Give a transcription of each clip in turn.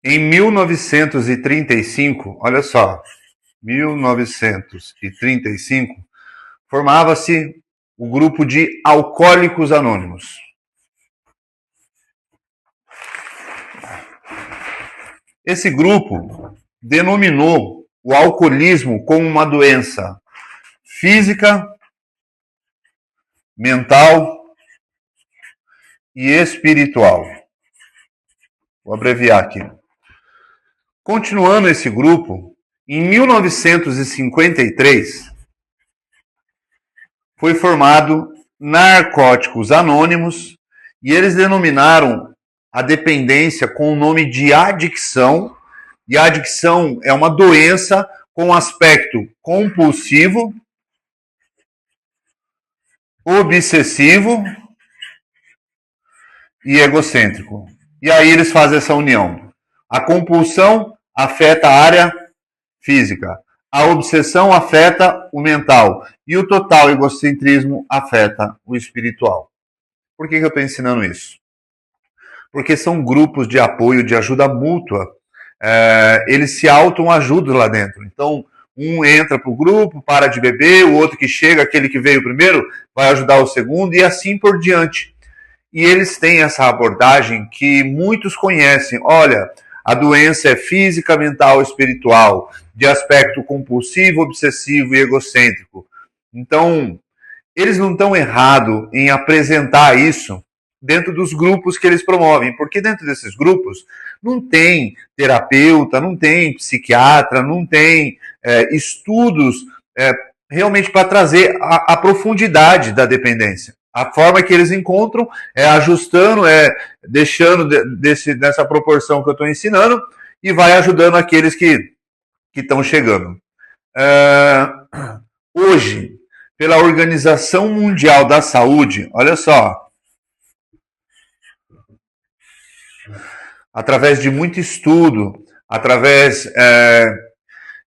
Em 1935, olha só, 1935, formava-se o grupo de Alcoólicos Anônimos. Esse grupo denominou o alcoolismo como uma doença física, mental e espiritual. Vou abreviar aqui. Continuando esse grupo, em 1953, foi formado Narcóticos Anônimos e eles denominaram a dependência com o nome de adicção. E a adicção é uma doença com aspecto compulsivo, obsessivo e egocêntrico. E aí eles fazem essa união. A compulsão afeta a área física. A obsessão afeta o mental. E o total egocentrismo afeta o espiritual. Por que eu estou ensinando isso? Porque são grupos de apoio, de ajuda mútua. Eles se auto-ajudam lá dentro. Então, um entra para o grupo, para de beber, o outro que chega, aquele que veio primeiro, vai ajudar o segundo, e assim por diante. E eles têm essa abordagem que muitos conhecem. Olha, a doença é física, mental, espiritual, de aspecto compulsivo, obsessivo e egocêntrico. Então, eles não estão errados em apresentar isso dentro dos grupos que eles promovem, porque dentro desses grupos não tem terapeuta, não tem psiquiatra, não tem estudos realmente para trazer a profundidade da dependência. A forma que eles encontram é ajustando, deixando nessa proporção que eu estou ensinando e vai ajudando aqueles que estão chegando. Hoje, pela Organização Mundial da Saúde, olha só, através de muito estudo, através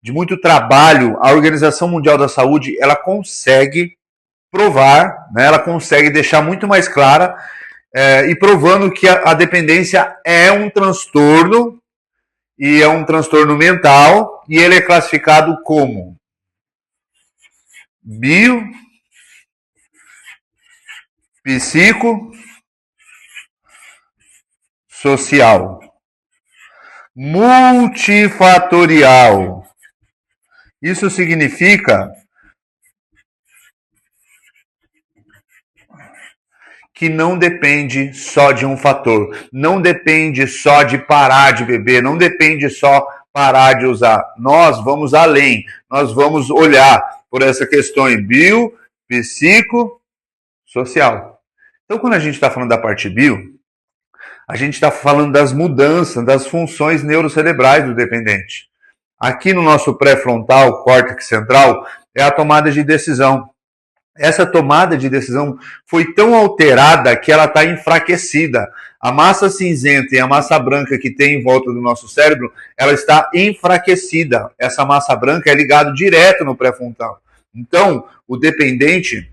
de muito trabalho, a Organização Mundial da Saúde ela consegue provar, né, ela consegue deixar muito mais clara e provando que a dependência é um transtorno e é um transtorno mental e ele é classificado como bio, psico, social, multifatorial. Isso significa que não depende só de um fator, não depende só de parar de beber, não depende só parar de usar. Nós vamos além, nós vamos olhar por essa questão bio, psico, social. Então, quando a gente está falando da parte bio, a gente está falando das mudanças, das funções neurocerebrais do dependente. Aqui no nosso pré-frontal, córtex central, é a tomada de decisão. Essa tomada de decisão foi tão alterada que ela está enfraquecida. A massa cinzenta e a massa branca que tem em volta do nosso cérebro, ela está enfraquecida. Essa massa branca é ligada direto no pré-frontal. Então, o dependente,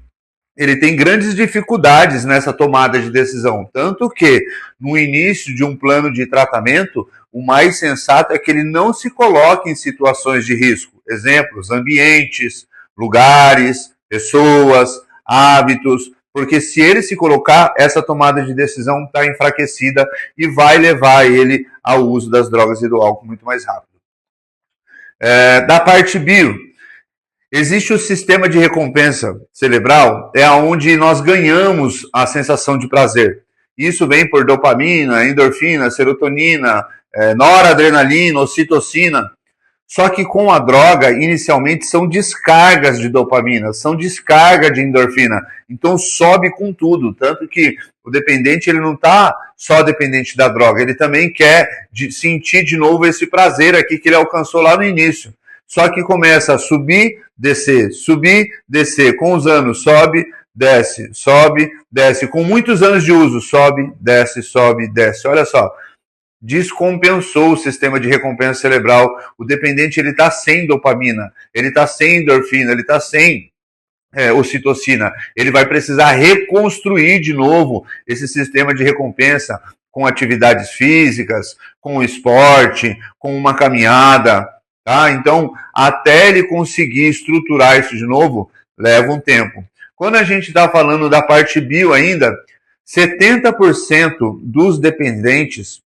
ele tem grandes dificuldades nessa tomada de decisão. Tanto que, no início de um plano de tratamento, o mais sensato é que ele não se coloque em situações de risco. Exemplos, ambientes, lugares, pessoas, hábitos, porque se ele se colocar, essa tomada de decisão está enfraquecida e vai levar ele ao uso das drogas e do álcool muito mais rápido. Da parte bio, existe o sistema de recompensa cerebral, é onde nós ganhamos a sensação de prazer. Isso vem por dopamina, endorfina, serotonina, noradrenalina, ocitocina. Só que com a droga, inicialmente, são descargas de dopamina, são descarga de endorfina. Então sobe com tudo. Tanto que o dependente ele não está só dependente da droga, ele também quer sentir de novo esse prazer aqui que ele alcançou lá no início. Só que começa a subir, descer. Com os anos, sobe, desce. Com muitos anos de uso, sobe, desce. Olha só. Descompensou o sistema de recompensa cerebral. O dependente ele está sem dopamina, ele está sem endorfina, ele está sem ocitocina. Ele vai precisar reconstruir de novo esse sistema de recompensa com atividades físicas, com o esporte, com uma caminhada, tá? Então, até ele conseguir estruturar isso de novo, leva um tempo. Quando a gente está falando da parte bio ainda, 70% dos dependentes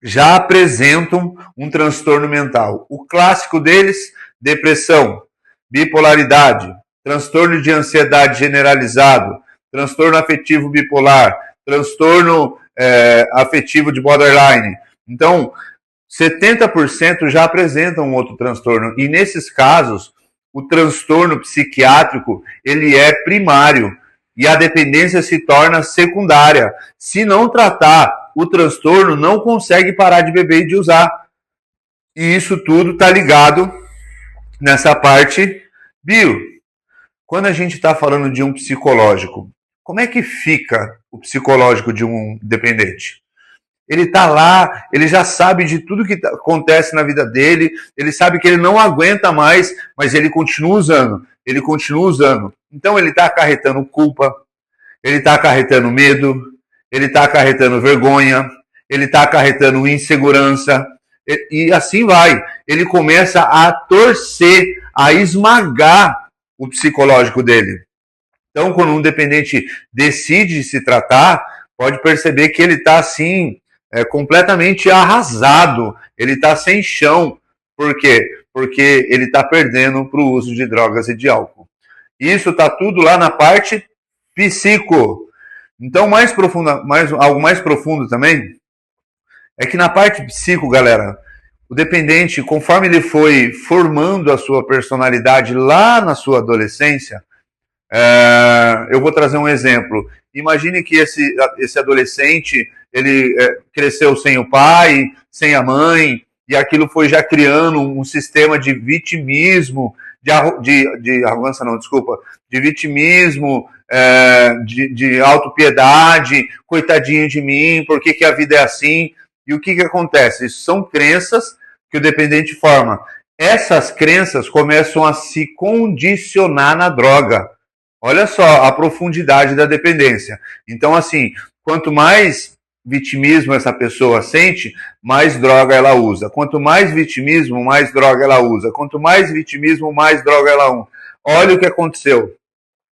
já apresentam um transtorno mental. O clássico deles, depressão, bipolaridade, transtorno de ansiedade generalizado, transtorno afetivo bipolar, transtorno afetivo de borderline. Então, 70% já apresentam um outro transtorno. E nesses casos, o transtorno psiquiátrico, ele é primário e a dependência se torna secundária. Se não tratar o transtorno, não consegue parar de beber e de usar. E isso tudo está ligado nessa parte bio. Quando a gente está falando de um psicológico, como é que fica o psicológico de um dependente? Ele está lá, ele já sabe de tudo que acontece na vida dele, ele sabe que ele não aguenta mais, mas ele continua usando, Então ele está acarretando culpa, ele está acarretando medo, ele está acarretando vergonha, ele está acarretando insegurança, e assim vai. Ele começa a torcer, a esmagar o psicológico dele. Então, quando um dependente decide se tratar, pode perceber que ele está assim, completamente arrasado, ele está sem chão. Por quê? Porque ele está perdendo para o uso de drogas e de álcool. Isso está tudo lá na parte psico. Então, algo mais profundo também, é que na parte psico, galera, o dependente, conforme ele foi formando a sua personalidade lá na sua adolescência, eu vou trazer um exemplo. Imagine que esse adolescente, ele cresceu sem o pai, sem a mãe, e aquilo foi já criando um sistema de vitimismo, de arrogância não, desculpa, de vitimismo, de autopiedade, coitadinho de mim, por que a vida é assim? E o que acontece? Isso são crenças que o dependente forma. Essas crenças começam a se condicionar na droga. Olha só a profundidade da dependência. Então, assim, quanto mais vitimismo essa pessoa sente, mais droga ela usa. Quanto mais vitimismo, mais droga ela usa. Quanto mais vitimismo, mais droga ela usa. Olha o que aconteceu.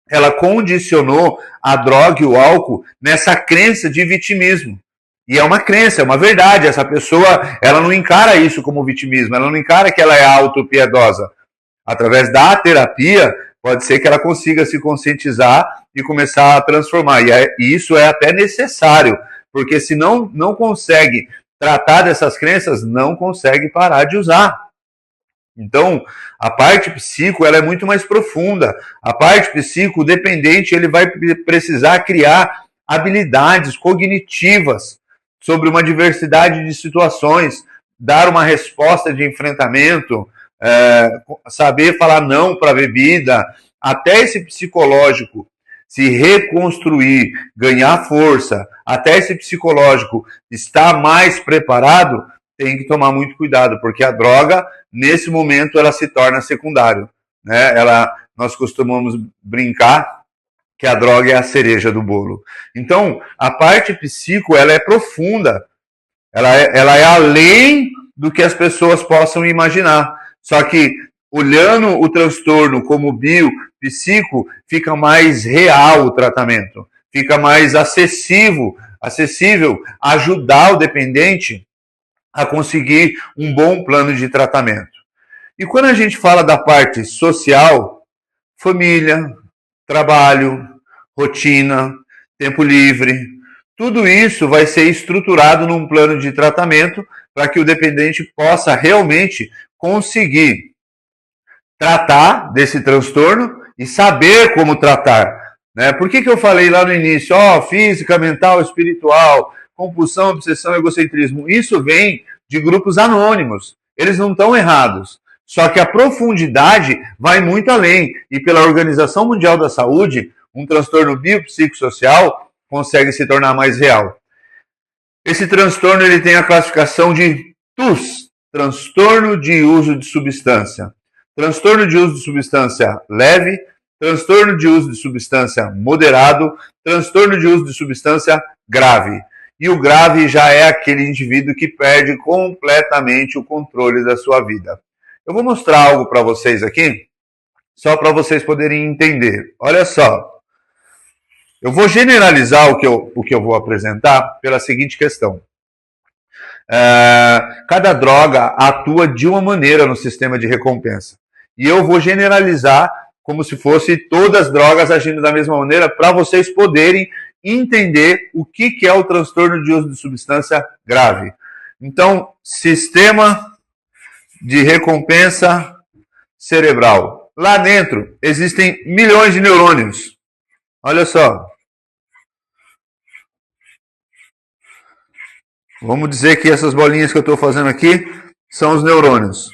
Ela condicionou a droga e o álcool nessa crença de vitimismo. E é uma crença, é uma verdade. Essa pessoa, ela não encara isso como vitimismo, ela não encara que ela é autopiedosa. Através da terapia, pode ser que ela consiga se conscientizar e começar a transformar. E isso é até necessário, porque se não consegue tratar dessas crenças, não consegue parar de usar. Então, a parte psico, ela é muito mais profunda. A parte psico, o dependente, ele vai precisar criar habilidades cognitivas sobre uma diversidade de situações, dar uma resposta de enfrentamento, saber falar não para a bebida, até esse psicológico se reconstruir, ganhar força, até esse psicológico estar mais preparado, tem que tomar muito cuidado, porque a droga, nesse momento, ela se torna secundário. Né? Nós costumamos brincar que a droga é a cereja do bolo. Então, a parte psico, ela é profunda, ela é além do que as pessoas possam imaginar. Só que, olhando o transtorno como bio, psico, fica mais real o tratamento, fica mais acessível ajudar o dependente a conseguir um bom plano de tratamento. E quando a gente fala da parte social, família, trabalho, rotina, tempo livre, tudo isso vai ser estruturado num plano de tratamento para que o dependente possa realmente conseguir tratar desse transtorno e saber como tratar. Né? Por que eu falei lá no início, física, mental, espiritual, compulsão, obsessão, egocentrismo? Isso vem de grupos anônimos. Eles não estão errados. Só que a profundidade vai muito além. E pela Organização Mundial da Saúde, um transtorno biopsicossocial consegue se tornar mais real. Esse transtorno ele tem a classificação de TUS, transtorno de uso de substância. Transtorno de uso de substância leve, transtorno de uso de substância moderado, transtorno de uso de substância grave. e o grave já é aquele indivíduo que perde completamente o controle da sua vida. Eu vou mostrar algo para vocês aqui, só para vocês poderem entender. Olha só, eu vou generalizar o que eu vou apresentar pela seguinte questão. Cada droga atua de uma maneira no sistema de recompensa. E eu vou generalizar como se fosse todas as drogas agindo da mesma maneira para vocês poderem entender o que é o transtorno de uso de substância grave. Então, sistema de recompensa cerebral. Lá dentro existem milhões de neurônios. Olha só. Vamos dizer que essas bolinhas que eu estou fazendo aqui são os neurônios.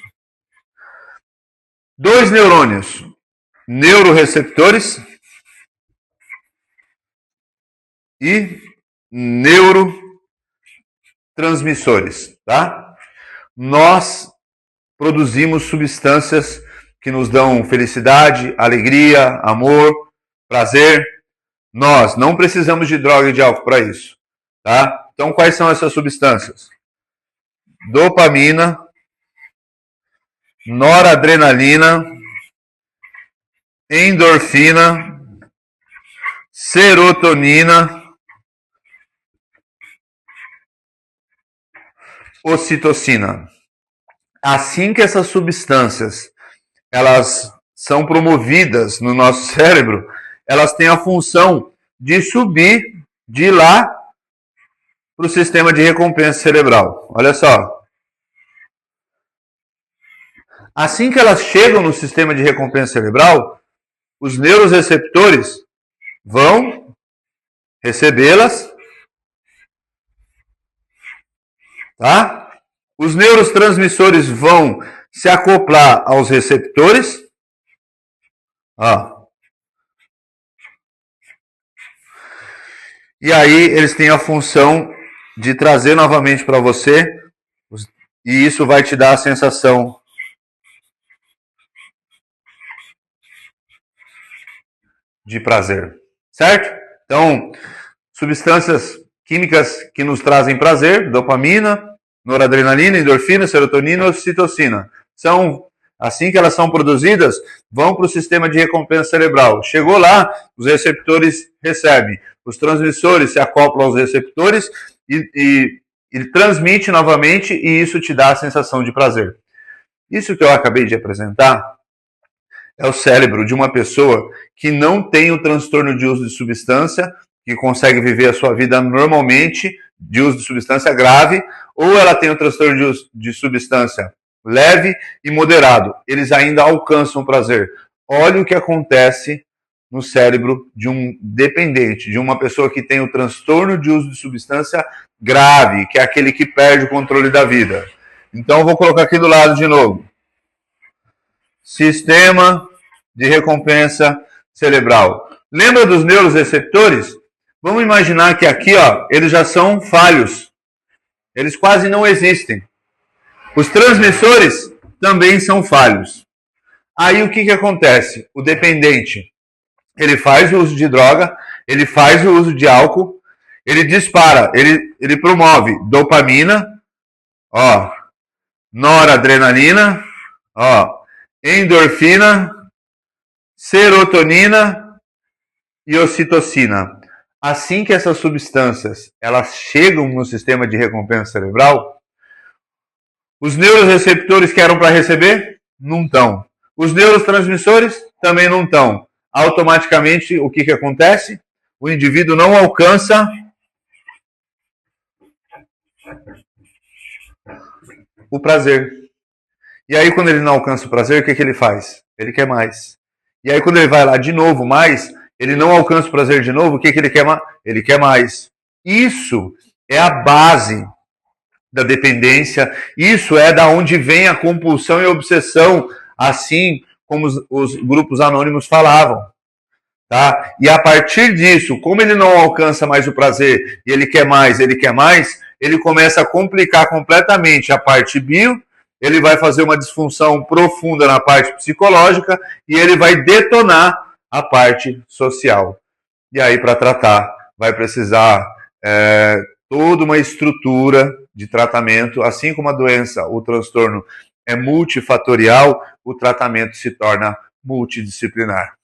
2 neurônios, neuroreceptores e neurotransmissores, tá? Nós produzimos substâncias que nos dão felicidade, alegria, amor, prazer. Nós não precisamos de droga e de álcool para isso, tá? Então, quais são essas substâncias? Dopamina, noradrenalina, endorfina, serotonina, ocitocina. Assim que essas substâncias elas são promovidas no nosso cérebro, elas têm a função de subir de lá para o sistema de recompensa cerebral. Olha só. Assim que elas chegam no sistema de recompensa cerebral, os neuroreceptores vão recebê-las, tá? Os neurotransmissores vão se acoplar aos receptores, ó. E aí eles têm a função de trazer novamente para você, e isso vai te dar a sensação de prazer, certo? Então, substâncias químicas que nos trazem prazer, dopamina, noradrenalina, endorfina, serotonina, ocitocina. São, assim que elas são produzidas, vão para o sistema de recompensa cerebral. Chegou lá, os receptores recebem. Os transmissores se acoplam aos receptores e transmite novamente, e isso te dá a sensação de prazer. Isso que eu acabei de apresentar é o cérebro de uma pessoa que não tem o transtorno de uso de substância, que consegue viver a sua vida normalmente, de uso de substância grave, ou ela tem o transtorno de uso de substância leve e moderado. Eles ainda alcançam o prazer. Olha o que acontece no cérebro de um dependente, de uma pessoa que tem o transtorno de uso de substância grave, que é aquele que perde o controle da vida. Então, eu vou colocar aqui do lado de novo. Sistema de recompensa cerebral. Lembra dos neuroreceptores? Vamos imaginar que aqui, ó, eles já são falhos. Eles quase não existem. Os transmissores também são falhos. Aí o que acontece? O dependente, ele faz o uso de droga, ele faz o uso de álcool, ele dispara, ele promove dopamina, ó, noradrenalina, ó, endorfina, serotonina e ocitocina. Assim que essas substâncias elas chegam no sistema de recompensa cerebral, os neuroreceptores que eram para receber não estão. Os neurotransmissores também não estão. Automaticamente, o que acontece? O indivíduo não alcança o prazer. E aí, quando ele não alcança o prazer, o que ele faz? Ele quer mais. E aí, quando ele vai lá de novo mais, ele não alcança o prazer de novo, o que ele quer? Ele quer mais. Isso é a base da dependência, isso é da onde vem a compulsão e a obsessão, assim como os grupos anônimos falavam. Tá? E a partir disso, como ele não alcança mais o prazer e ele quer mais, ele começa a complicar completamente a parte bio, ele vai fazer uma disfunção profunda na parte psicológica e ele vai detonar a parte social. E aí, para tratar, vai precisar toda uma estrutura de tratamento, assim como a doença, o transtorno é multifatorial, o tratamento se torna multidisciplinar.